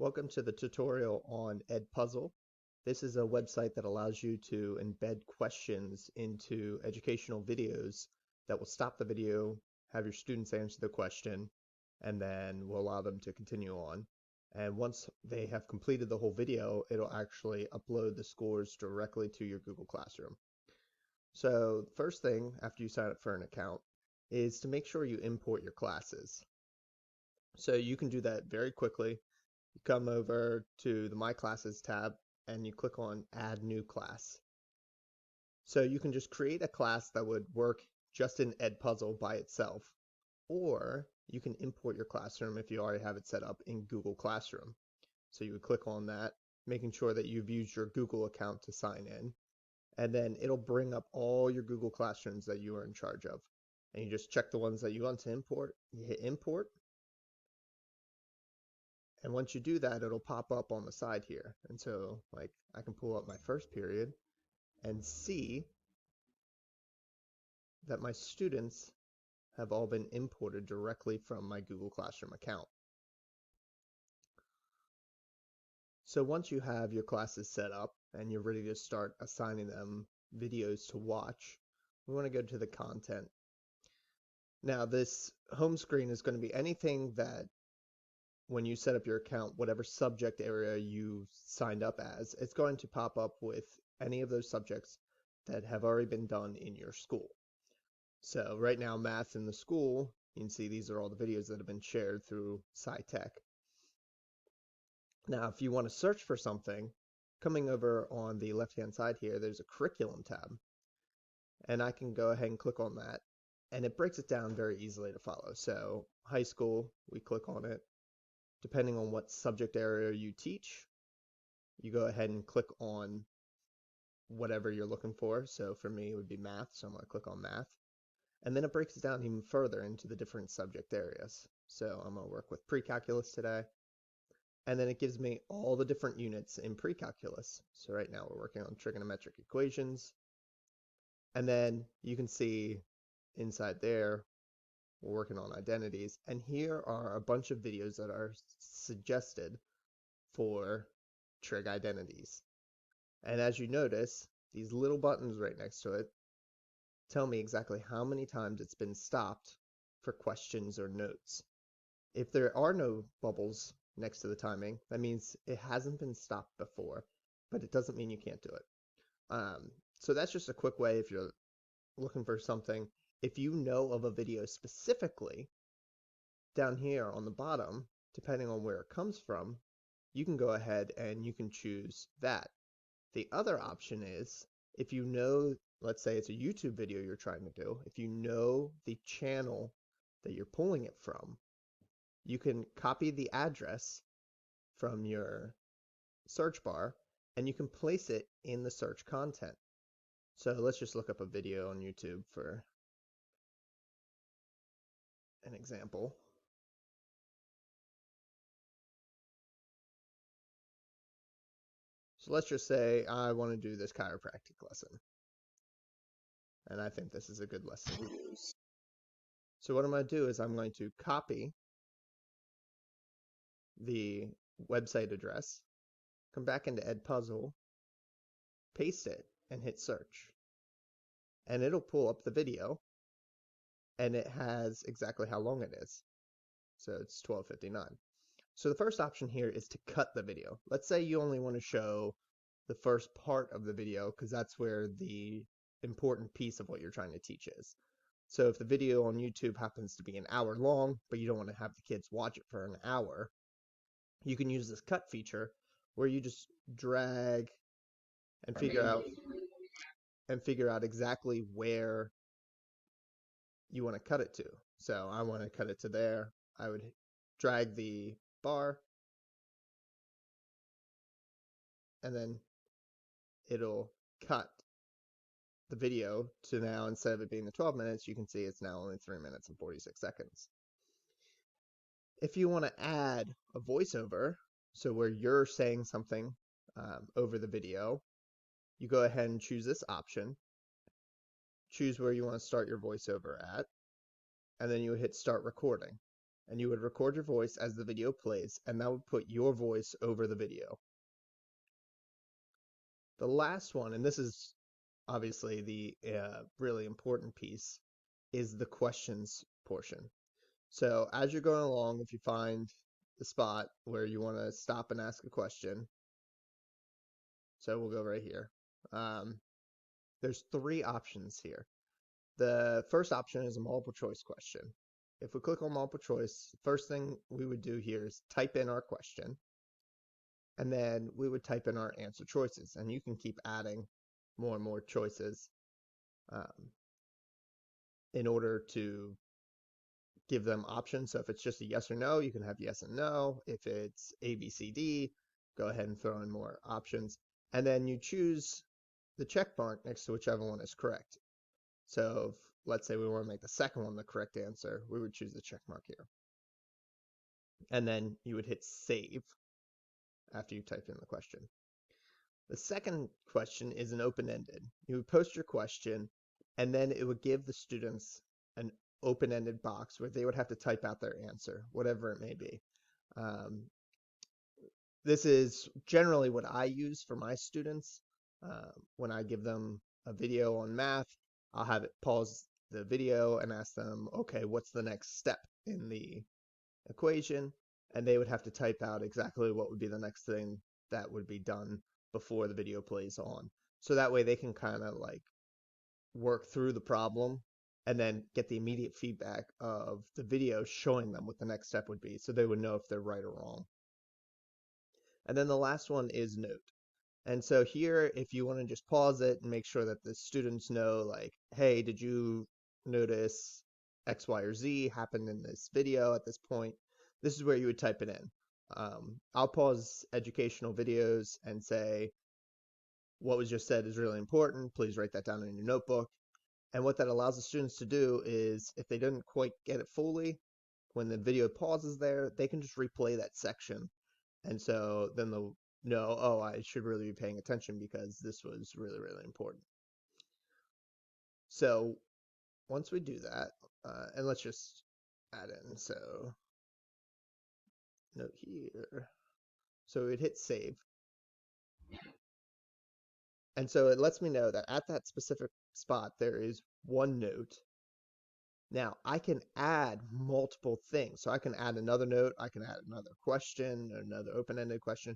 Welcome to the tutorial on EdPuzzle. This is a website that allows you to embed questions into educational videos that will stop the video, have your students answer the question, and then will allow them to continue on. And once they have completed the whole video, it'll actually upload the scores directly to your Google Classroom. So the first thing after you sign up for an account is to make sure you import your classes. So you can do that very quickly. You come over to the My Classes tab and you click on Add New Class. So you can just create a class that would work just in EdPuzzle by itself, or you can import your classroom if you already have it set up in Google Classroom. So you would click on that, making sure that you've used your Google account to sign in, and then it'll bring up all your Google Classrooms that you are in charge of. And you just check the ones that you want to import, you hit import. And once you do that, it'll pop up on the side here. And so like I can pull up my first period and see that my students have all been imported directly from my Google Classroom account. So once you have your classes set up and you're ready to start assigning them videos to watch, we want to go to the content. Now this home screen is going to be anything that when you set up your account, whatever subject area you signed up as, it's going to pop up with any of those subjects that have already been done in your school. So right now, math in the school, you can see these are all the videos that have been shared through SciTech. Now, if you want to search for something, coming over on the left-hand side here, there's a curriculum tab. And I can go ahead and click on that. And it breaks it down very easily to follow. So high school, we click on it. Depending on what subject area you teach, you go ahead and click on whatever you're looking for. So for me, it would be math, so I'm going to click on math. And then it breaks it down even further into the different subject areas. So I'm going to work with pre-calculus today. And then it gives me all the different units in pre-calculus. So right now we're working on trigonometric equations. And then you can see inside there, we're working on identities, and here are a bunch of videos that are suggested for trig identities. And as you notice, these little buttons right next to it tell me exactly how many times it's been stopped for questions or notes. If there are no bubbles next to the timing, that means it hasn't been stopped before, but it doesn't mean you can't do it. So that's just a quick way if you're looking for something. If you know of a video specifically, down here on the bottom, depending on where it comes from, you can go ahead and you can choose that. The other option is, if you know, let's say it's a YouTube video you're trying to do, if you know the channel that you're pulling it from, you can copy the address from your search bar and you can place it in the search content. So let's just look up a video on YouTube for an example. So let's just say I want to do this chiropractic lesson. And I think this is a good lesson to use. So what I'm going to do is I'm going to copy the website address, come back into EdPuzzle, paste it, and hit search. And it'll pull up the video, and it has exactly how long it is. So it's 12:59. So the first option here is to cut the video. Let's say you only want to show the first part of the video because that's where the important piece of what you're trying to teach is. So if the video on YouTube happens to be an hour long, but you don't want to have the kids watch it for an hour, you can use this cut feature where you just drag and figure out exactly where you want to cut it to. So I want to cut it to there. I would drag the bar and then it'll cut the video to now, instead of it being the 12 minutes, you can see it's now only 3 minutes and 46 seconds. If you want to add a voiceover, so where you're saying something over the video, you go ahead and choose this option, choose where you want to start your voiceover at, and then you hit start recording. and you would record your voice as the video plays, and that would put your voice over the video. The last one, and this is obviously the really important piece, is the questions portion. So as you're going along, if you find the spot where you want to stop and ask a question, so we'll go right here. There's 3 options here. The first option is a multiple choice question. If we click on multiple choice, the first thing we would do here is type in our question, and then we would type in our answer choices, and you can keep adding more and more choices in order to give them options. So if it's just a yes or no, you can have yes and no. If it's A, B, C, D, go ahead and throw in more options. And then you choose the check mark next to whichever one is correct. So if, let's say we want to make the second one the correct answer, we would choose the check mark here. And then you would hit save after you type in the question. The second question is an open-ended. You would post your question, and then it would give the students an open-ended box where they would have to type out their answer, whatever it may be. This is generally what I use for my students. When I give them a video on math, I'll have it pause the video and ask them, okay, what's the next step in the equation? And they would have to type out exactly what would be the next thing that would be done before the video plays on. So that way they can kind of like work through the problem and then get the immediate feedback of the video showing them what the next step would be, so they would know if they're right or wrong. And then the last one is note. And so here, if you want to just pause it and make sure that the students know, like, hey, did you notice X, Y, or Z happened in this video at this point? This is where you would type it in. I'll pause educational videos and say, what was just said is really important. Please write that down in your notebook. And what that allows the students to do is, if they didn't quite get it fully, when the video pauses there, they can just replay that section. And so then they'll know, oh, I should really be paying attention because this was really, really important. So once we do that, and let's just add in, so note here. So we'd hit save. And so it lets me know that at that specific spot, there is one note. Now I can add multiple things. So I can add another note, I can add another question, another open-ended question.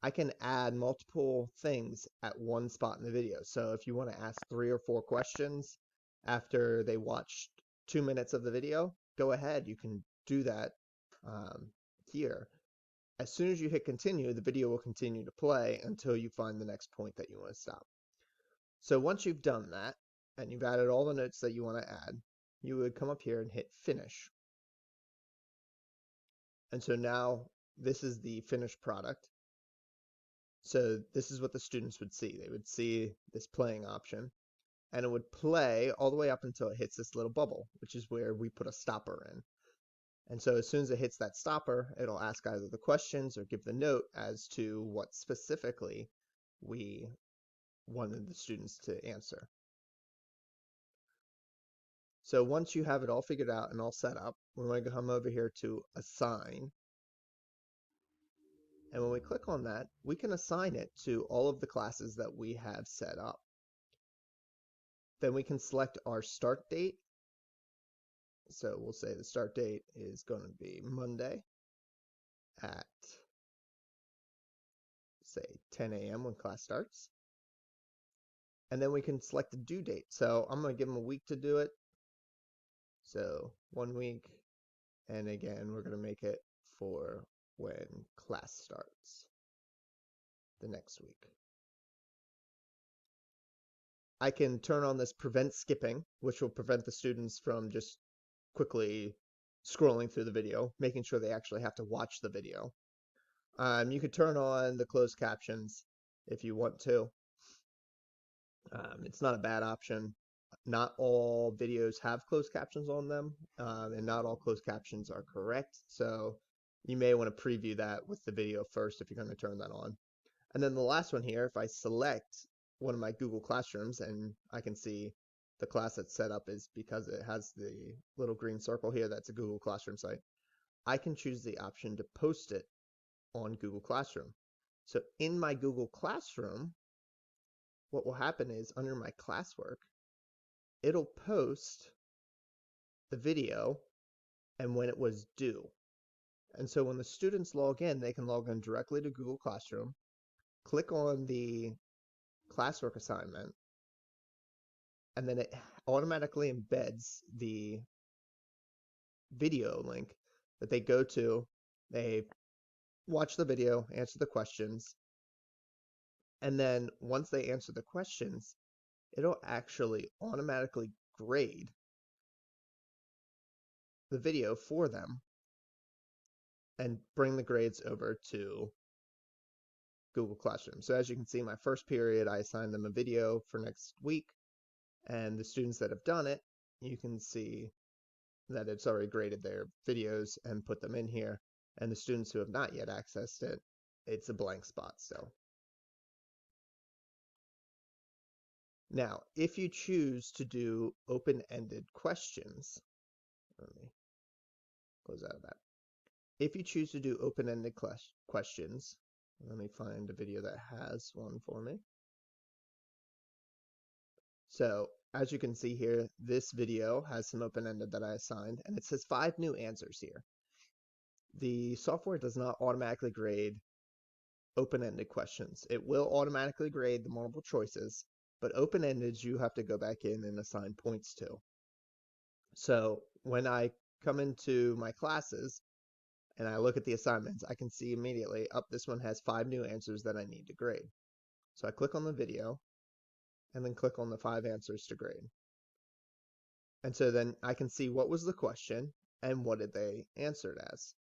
I can add multiple things at one spot in the video. So if you want to ask 3 or 4 questions after they watched 2 minutes of the video, go ahead, you can do that here. As soon as you hit continue, the video will continue to play until you find the next point that you want to stop. So once you've done that, and you've added all the notes that you want to add, you would come up here and hit finish. And so now this is the finished product. So this is what the students would see. They would see this playing option, and it would play all the way up until it hits this little bubble, which is where we put a stopper in. And so as soon as it hits that stopper, it'll ask either the questions or give the note as to what specifically we wanted the students to answer. So once you have it all figured out and all set up, we want to come over here to assign. And when we click on that, we can assign it to all of the classes that we have set up. Then we can select our start date. So we'll say the start date is going to be Monday at, say, 10 a.m. when class starts. And then we can select the due date. So I'm going to give them a week to do it. So 1 week. And again, we're going to make it for when class starts the next week. I can turn on this prevent skipping, which will prevent the students from just quickly scrolling through the video, making sure they actually have to watch the video. You could turn on the closed captions if you want to. It's not a bad option. Not all videos have closed captions on them, and not all closed captions are correct. So you may want to preview that with the video first if you're going to turn that on. And then the last one here, if I select one of my Google Classrooms, and I can see the class that's set up is because it has the little green circle here, that's a Google Classroom site. I can choose the option to post it on Google Classroom. So in my Google Classroom, what will happen is under my classwork, it'll post the video and when it was due. And so when the students log in, they can log in directly to Google Classroom, click on the classwork assignment, and then it automatically embeds the video link that they go to. They watch the video, answer the questions, and then once they answer the questions, it'll actually automatically grade the video for them and bring the grades over to Google Classroom. So as you can see, my first period, I assigned them a video for next week, and the students that have done it, you can see that it's already graded their videos and put them in here. And the students who have not yet accessed it, it's a blank spot still. Now, if you choose to do open-ended questions, let me close out of that. If you choose to do open-ended questions, let me find a video that has one for me. So as you can see here, this video has some open-ended that I assigned, and it says 5 new answers here. The software does not automatically grade open-ended questions. It will automatically grade the multiple choices, but open-ended you have to go back in and assign points to. So when I come into my classes and I look at the assignments, I can see immediately, this one has 5 new answers that I need to grade. So I click on the video and then click on the 5 answers to grade. And so then I can see what was the question and what did they answer it as.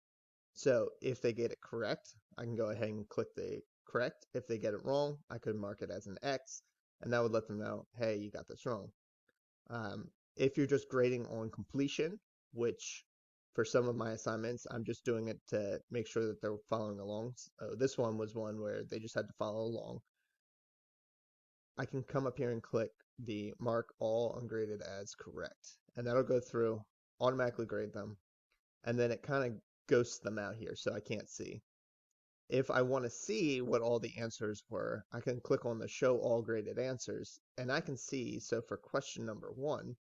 So if they get it correct, I can go ahead and click the correct. If they get it wrong, I could mark it as an X, and that would let them know, hey, you got this wrong. If you're just grading on completion, which for some of my assignments, I'm just doing it to make sure that they're following along. So this one was one where they just had to follow along. I can come up here and click the mark all ungraded as correct, and that'll go through, automatically grade them, and then it kind of ghosts them out here so I can't see. If I want to see what all the answers were, I can click on the show all graded answers, and I can see, so for question number 1,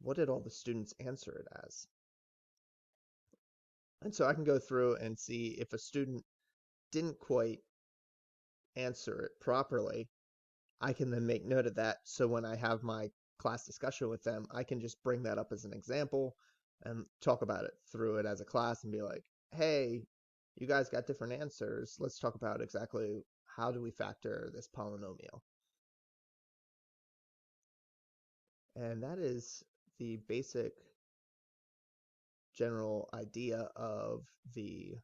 what did all the students answer it as? And so I can go through and see if a student didn't quite answer it properly, I can then make note of that, so when I have my class discussion with them, I can just bring that up as an example and talk about it through it as a class and be like, hey, you guys got different answers. Let's talk about exactly how do we factor this polynomial. And that is the basic general idea of the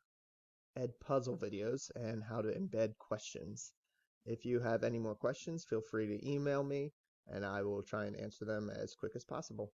EdPuzzle videos and how to embed questions. If you have any more questions, feel free to email me, and I will try and answer them as quick as possible.